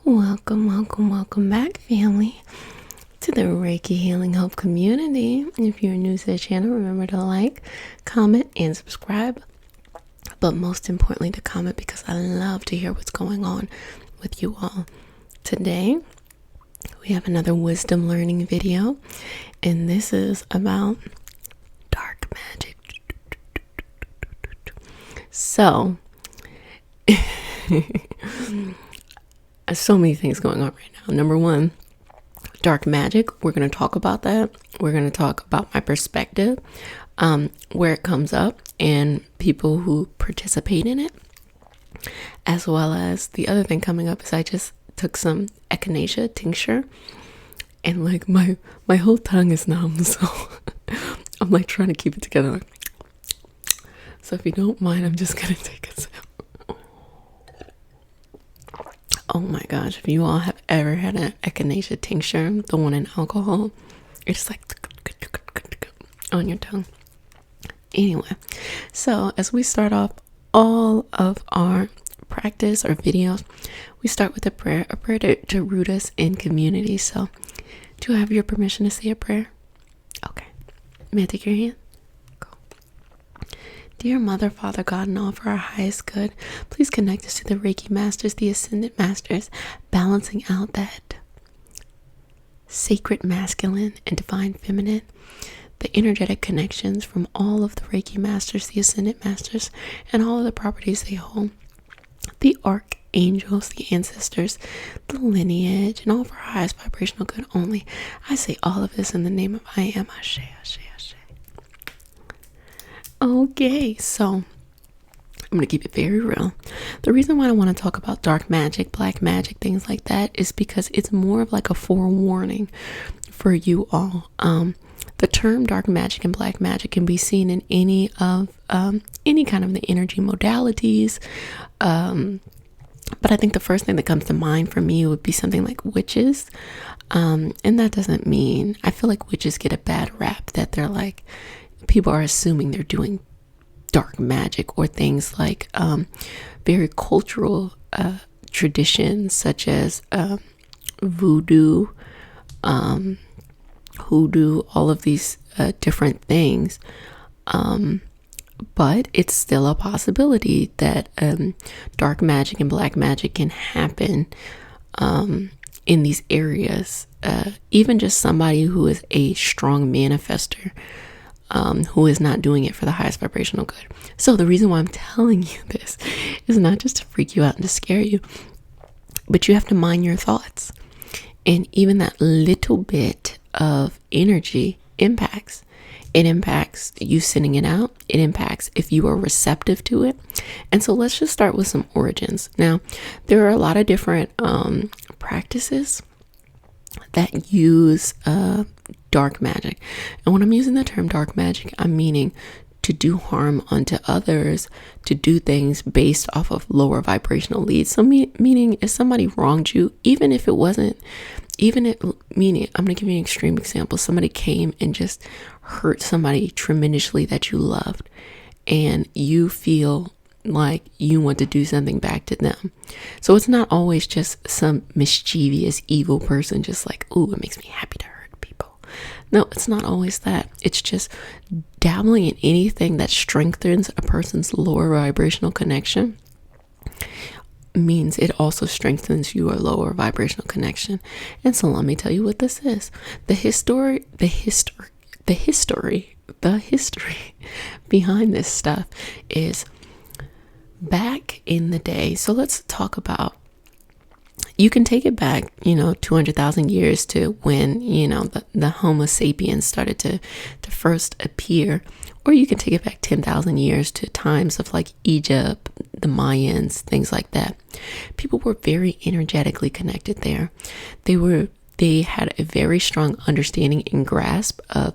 Welcome back, family, to the Reiki Healing Hope community. If you're new to the channel, remember to like, comment, and subscribe. But most importantly, to comment because I love to hear what's going on with you all. Today, we have another wisdom learning video, and this is about dark magic. So, so many things going on right now. Number one, dark magic. We're going to talk about that. We're going to talk about my perspective, where it comes up, and people who participate in it, as well as the other thing coming up is I just took some echinacea tincture, and like my whole tongue is numb, so I'm like trying to keep it together. So if you don't mind, I'm just gonna take a sip. Oh my gosh, if you all have ever had an echinacea tincture, the one in alcohol, it's like on your tongue. Anyway, so as we start off all of our practice or videos, we start with a prayer to root us in community. So do I have your permission to say a prayer? Okay. May I take your hand? Dear Mother, Father, God, and all for our highest good, please connect us to the Reiki Masters, the Ascended Masters, balancing out that sacred masculine and divine feminine, the energetic connections from all of the Reiki Masters, the Ascended Masters, and all of the properties they hold, the archangels, the ancestors, the lineage, and all for our highest vibrational good only. I say all of this in the name of I am. Ashe, Ashe, Ashe. Okay, so I'm going to keep it very real. The reason why I want to talk about dark magic, black magic, things like that is because it's more of like a forewarning for you all. The term dark magic and black magic can be seen in any kind of the energy modalities. But I think the first thing that comes to mind for me would be something like witches. And that doesn't mean, I feel like witches get a bad rap that they're like, people are assuming they're doing dark magic, or things like very cultural traditions such as voodoo, hoodoo, all of these different things. But it's still a possibility that dark magic and black magic can happen in these areas. Even just somebody who is a strong manifester, who is not doing it for the highest vibrational good. So the reason why I'm telling you this is not just to freak you out and to scare you, but you have to mind your thoughts. And even that little bit of energy impacts. It impacts you sending it out. It impacts if you are receptive to it. And so let's just start with some origins. Now, there are a lot of different practices that use dark magic. And when I'm using the term dark magic, I'm meaning to do harm unto others, to do things based off of lower vibrational leads. So meaning if somebody wronged you, meaning, I'm going to give you an extreme example. Somebody came and just hurt somebody tremendously that you loved, and you feel like you want to do something back to them. So it's not always just some mischievous, evil person just like, ooh, it makes me happy to hurt people. No, it's not always that. It's just dabbling in anything that strengthens a person's lower vibrational connection means it also strengthens your lower vibrational connection. And so let me tell you what this is. The history behind this stuff is back in the day. So let's talk about, you can take it back, 200,000 years to when, the Homo sapiens started to first appear. Or you can take it back 10,000 years to times of like Egypt, the Mayans, things like that. People were very energetically connected there. They had a very strong understanding and grasp of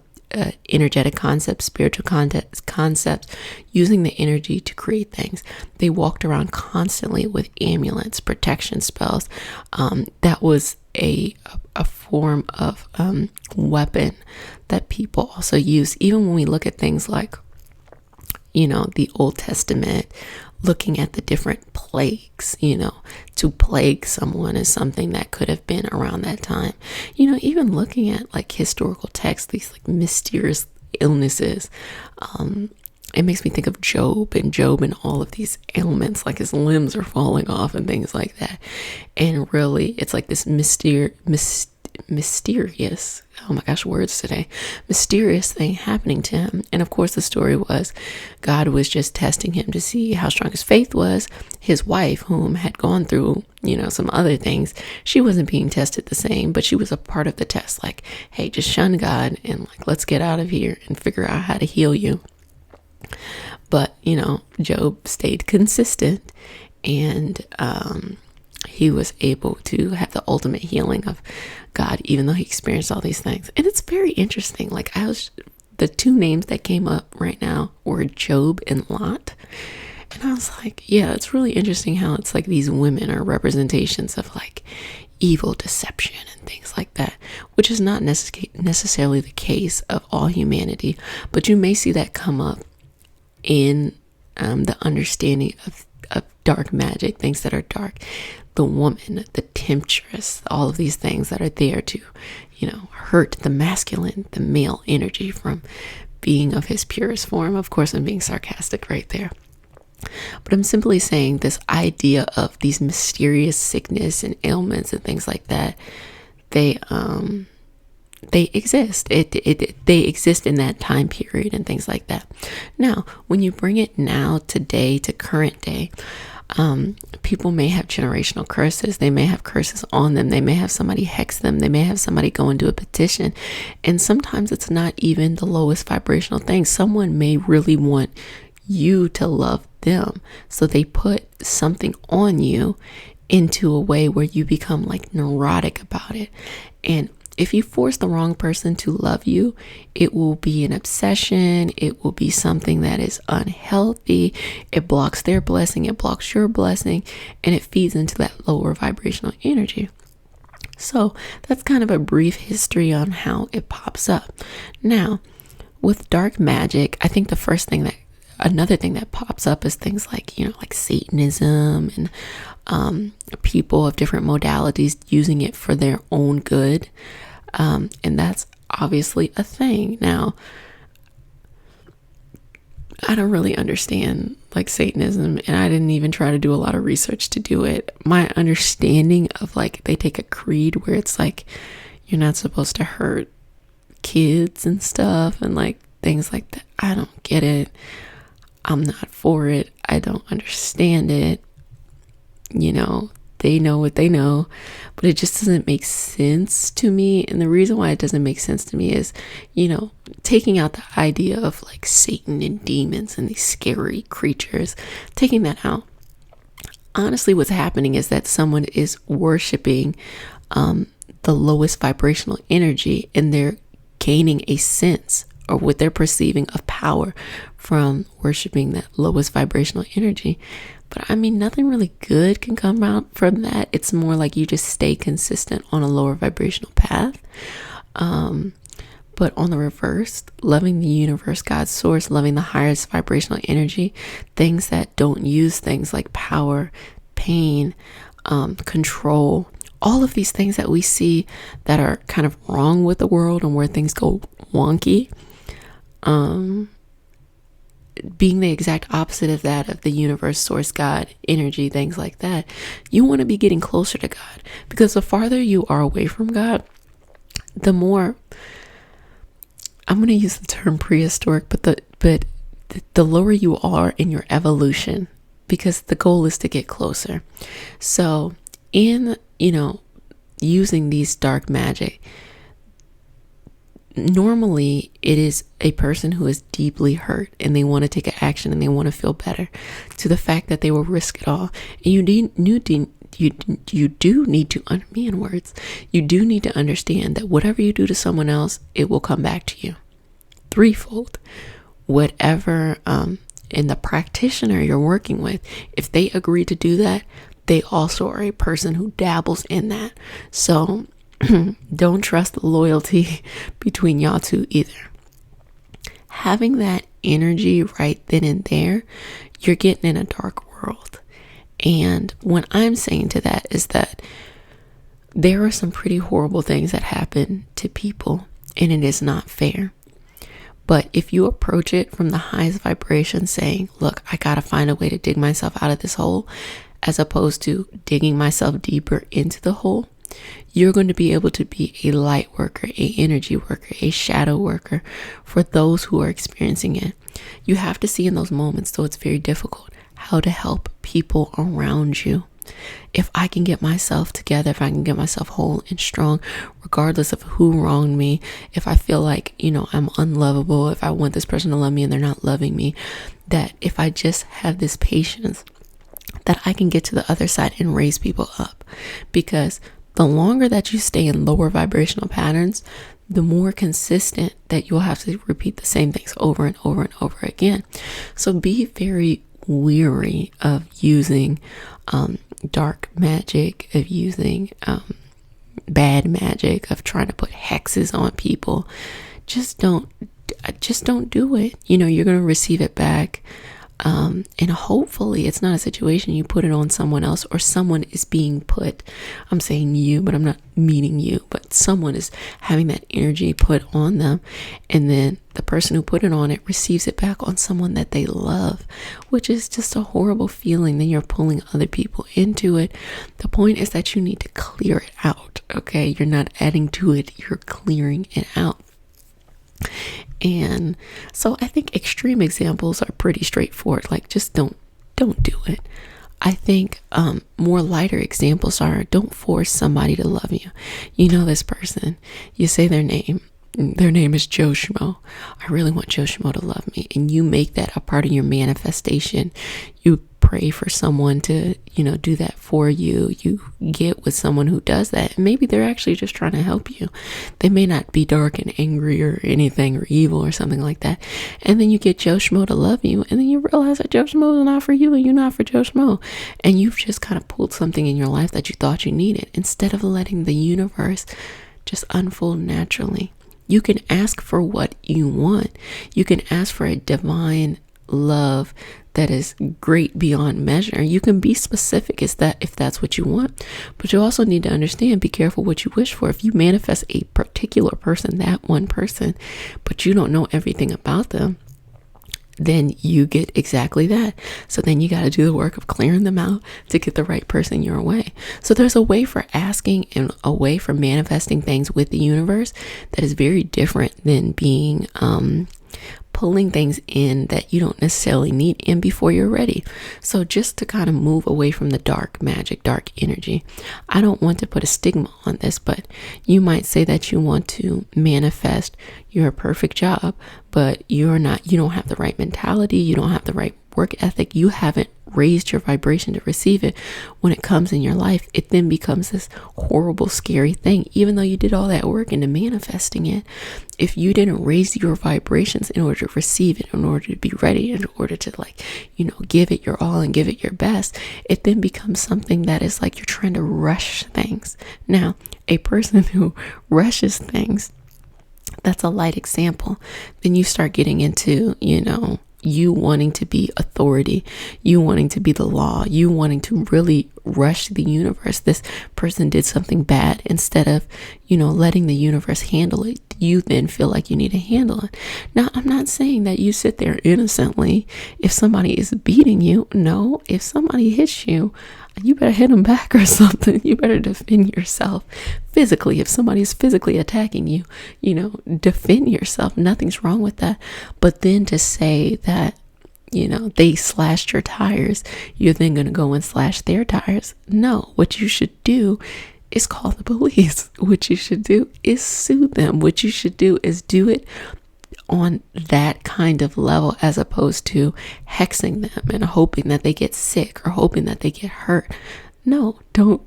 energetic concepts, spiritual concepts, using the energy to create things. They walked around constantly with amulets, protection spells. That was a form of weapon that people also use. Even when we look at things like, the Old Testament, looking at the different plagues, to plague someone is something that could have been around that time. Even looking at like historical texts, these like mysterious illnesses, it makes me think of Job and all of these ailments, like his limbs are falling off and things like that. And really, it's like this mysterious, oh my gosh, words today, mysterious thing happening to him. And of course, the story was God was just testing him to see how strong his faith was. His wife, whom had gone through, some other things, she wasn't being tested the same, but she was a part of the test. Like, hey, just shun God and like, let's get out of here and figure out how to heal you. But, Job stayed consistent, and he was able to have the ultimate healing of God, even though he experienced all these things. And it's very interesting. Like, the two names that came up right now were Job and Lot. And I was like, yeah, it's really interesting how it's like these women are representations of like evil, deception, and things like that, which is not necessarily the case of all humanity. But you may see that come up in the understanding of dark magic, things that are dark, the woman, the temptress, all of these things that are there to, hurt the masculine, the male energy from being of his purest form. Of course, I'm being sarcastic right there. But I'm simply saying this idea of these mysterious sickness and ailments and things like that, they exist. They exist in that time period and things like that. Now, when you bring it now, today, to current day, people may have generational curses. They may have curses on them. They may have somebody hex them. They may have somebody go and do a petition. And sometimes it's not even the lowest vibrational thing. Someone may really want you to love them. So they put something on you into a way where you become like neurotic about it. And if you force the wrong person to love you, it will be an obsession. It will be something that is unhealthy. It blocks their blessing. It blocks your blessing. And it feeds into that lower vibrational energy. So that's kind of a brief history on how it pops up. Now, with dark magic, I think another thing that pops up is things like, like Satanism and people of different modalities using it for their own good. And that's obviously a thing. Now, I don't really understand like Satanism, and I didn't even try to do a lot of research to do it. My understanding of like, they take a creed where it's like, you're not supposed to hurt kids and stuff and like things like that. I don't get it. I'm not for it. I don't understand it. They know what they know, but it just doesn't make sense to me. And the reason why it doesn't make sense to me is, taking out the idea of like Satan and demons and these scary creatures, taking that out. Honestly, what's happening is that someone is worshiping the lowest vibrational energy, and they're gaining a sense or what they're perceiving of power from worshiping that lowest vibrational energy. But I mean, nothing really good can come out from that. It's more like you just stay consistent on a lower vibrational path. But on the reverse, loving the universe, God's source, loving the highest vibrational energy, things that don't use things like power, pain, control, all of these things that we see that are kind of wrong with the world and where things go wonky, being the exact opposite of that, of the universe, source, God, energy, things like that. You want to be getting closer to God, because the farther you are away from God, the more, I'm going to use the term prehistoric, but the lower you are in your evolution, because the goal is to get closer. So in, using these dark magic, normally it is a person who is deeply hurt and they want to take action and they want to feel better, to the fact that they will risk it all. And you do need to, you do need to understand that whatever you do to someone else, it will come back to you threefold. Whatever, and the practitioner you're working with, if they agree to do that, they also are a person who dabbles in that. So don't trust the loyalty between y'all two either. Having that energy right then and there, you're getting in a dark world. And what I'm saying to that is that there are some pretty horrible things that happen to people, and it is not fair. But if you approach it from the highest vibration, saying, look, I got to find a way to dig myself out of this hole, as opposed to digging myself deeper into the hole, you're going to be able to be a light worker, a energy worker, a shadow worker for those who are experiencing it. You have to see in those moments, though it's very difficult, how to help people around you. If I can get myself together, if I can get myself whole and strong, regardless of who wronged me, if I feel like, I'm unlovable, if I want this person to love me and they're not loving me, that if I just have this patience, that I can get to the other side and raise people up. Because the longer that you stay in lower vibrational patterns, the more consistent that you'll have to repeat the same things over and over and over again. So be very weary of using dark magic, of using bad magic, of trying to put hexes on people. Just don't do it. You're going to receive it back. And hopefully it's not a situation you put it on someone else, or someone is being put, I'm saying you, but I'm not meaning you, but someone is having that energy put on them, and then the person who put it on it receives it back on someone that they love, which is just a horrible feeling. Then you're pulling other people into it. The point is that you need to clear it out. Okay. You're not adding to it. You're clearing it out. And so I think extreme examples are pretty straightforward. Like, just don't do it. I think more lighter examples are, don't force somebody to love you. You know this person, you say their name is Joe Schmo. I really want Joe Schmo to love me. And you make that a part of your manifestation. You pray for someone to, do that for you. You get with someone who does that. And maybe they're actually just trying to help you. They may not be dark and angry or anything or evil or something like that. And then you get Joe Schmo to love you. And then you realize that Joe Schmo is not for you and you're not for Joe Schmo. And you've just kind of pulled something in your life that you thought you needed, instead of letting the universe just unfold naturally. You can ask for what you want. You can ask for a divine love that is great beyond measure. You can be specific if that's what you want, but you also need to understand, be careful what you wish for. If you manifest a particular person, that one person, but you don't know everything about them, then you get exactly that. So then you got to do the work of clearing them out to get the right person your way. So there's a way for asking and a way for manifesting things with the universe that is very different than being pulling things in that you don't necessarily need in before you're ready. So just to kind of move away from the dark magic, dark energy, I don't want to put a stigma on this, but you might say that you want to manifest your perfect job, but you don't have the right mentality, you don't have the right work ethic, you haven't raised your vibration to receive it. When it comes in your life, it then becomes this horrible, scary thing, even though you did all that work into manifesting it. If you didn't raise your vibrations in order to receive it, in order to be ready, in order to give it your all and give it your best, it then becomes something that is like you're trying to rush things. Now, a person who rushes things, that's a light example. Then you start getting into, you wanting to be authority, you wanting to be the law, you wanting to really rush the universe. This person did something bad. Instead of, letting the universe handle it, you then feel like you need to handle it. Now, I'm not saying that you sit there innocently if somebody is beating you. No, if somebody hits you, you better hit them back or something. You better defend yourself physically. If somebody is physically attacking you, defend yourself. Nothing's wrong with that. But then to say that, they slashed your tires, you're then going to go and slash their tires. No, what you should do is call the police. What you should do is sue them. What you should do is do it on that kind of level, as opposed to hexing them and hoping that they get sick or hoping that they get hurt. No, don't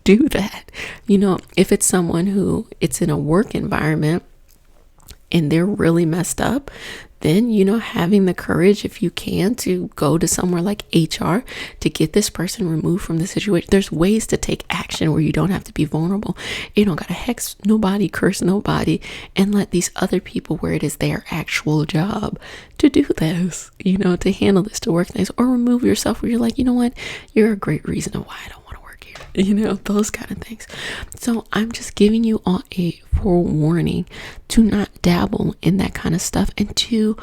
do that. If it's someone who it's in a work environment and they're really messed up, then, having the courage, if you can, to go to somewhere like HR to get this person removed from the situation. There's ways to take action where you don't have to be vulnerable. You don't gotta hex nobody, curse nobody, and let these other people, where it is their actual job to do this, to handle this, to work things, or remove yourself where you're like, you know what, you're a great reason of why I don't want to work here, those kind of things. So I'm just giving you all a forewarning to not dabble in that kind of stuff, and to,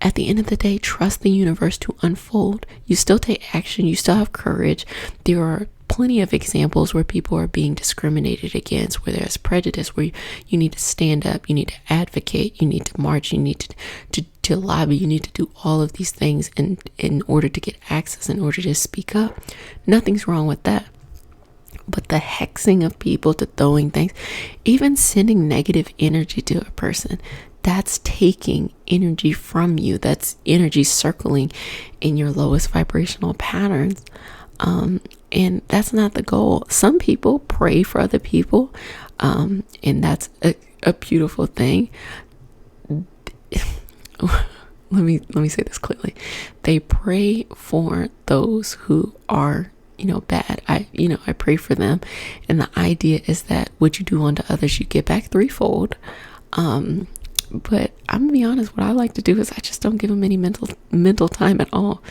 at the end of the day, trust the universe to unfold. You still take action, you still have courage. There are plenty of examples where people are being discriminated against, where there's prejudice, where you need to stand up, you need to advocate, you need to march, you need to lobby, you need to do all of these things in order to get access, in order to speak up. Nothing's wrong with that. But the hexing of people, to throwing things, even sending negative energy to a person, that's taking energy from you. That's energy circling in your lowest vibrational patterns. And that's not the goal. Some people pray for other people, and that's a beautiful thing. Let me say this clearly. They pray for those who are, bad. I pray for them. And the idea is that what you do unto others, you get back threefold. But I'm gonna be honest, what I like to do is I just don't give them any mental time at all.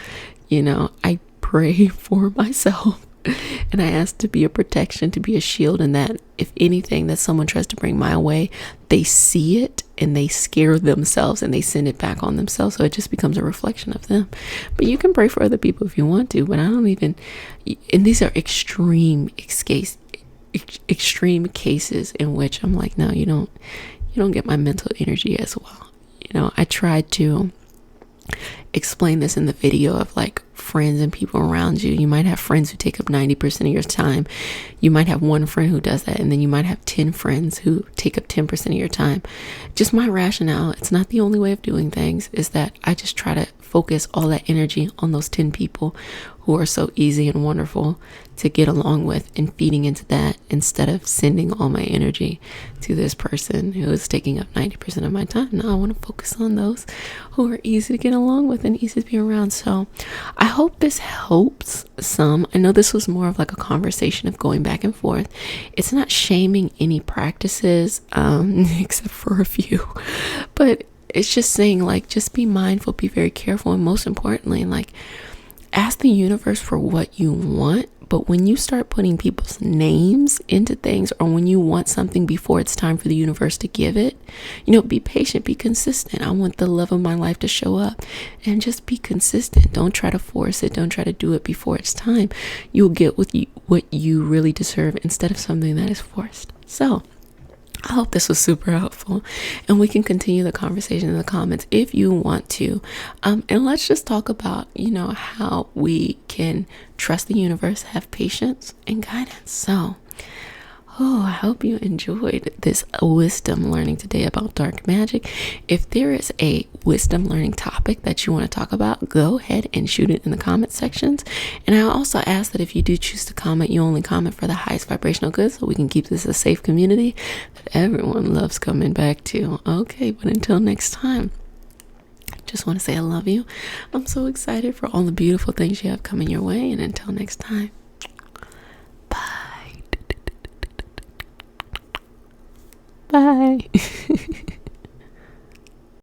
I pray for myself. And I ask to be a protection, to be a shield, and that if anything that someone tries to bring my way, they see it and they scare themselves and they send it back on themselves. So it just becomes a reflection of them. But you can pray for other people if you want to, but I don't even, and these are extreme cases in which I'm like, no, you don't get my mental energy as well. I tried to explain this in the video of like friends and people around you. You might have friends who take up 90% of your time. You might have one friend who does that, and then you might have 10 friends who take up 10% of your time. Just my rationale, it's not the only way of doing things, is that I just try to focus all that energy on those 10 people who are so easy and wonderful to get along with, and feeding into that instead of sending all my energy to this person who is taking up 90% of my time. Now I want to focus on those who are easy to get along with and easy to be around. So I hope this helps some. I know this was more of like a conversation of going back and forth. It's not shaming any practices, except for a few, but it's just saying, like, just be mindful, be very careful, and most importantly, like, ask the universe for what you want. But when you start putting people's names into things, or when you want something before it's time for the universe to give it, be patient, be consistent. I want the love of my life to show up, and just be consistent. Don't try to force it. Don't try to do it before it's time. You'll get what you really deserve instead of something that is forced. So I hope this was super helpful, and we can continue the conversation in the comments if you want to. And let's just talk about, how we can trust the universe, have patience and guidance. So, I hope you enjoyed this wisdom learning today about dark magic. If there is a wisdom learning topic that you want to talk about, go ahead and shoot it in the comment sections. And I also ask that if you do choose to comment, you only comment for the highest vibrational good, so we can keep this a safe community that everyone loves coming back to. Okay, but until next time, just want to say I love you. I'm so excited for all the beautiful things you have coming your way. And until next time, bye. Bye.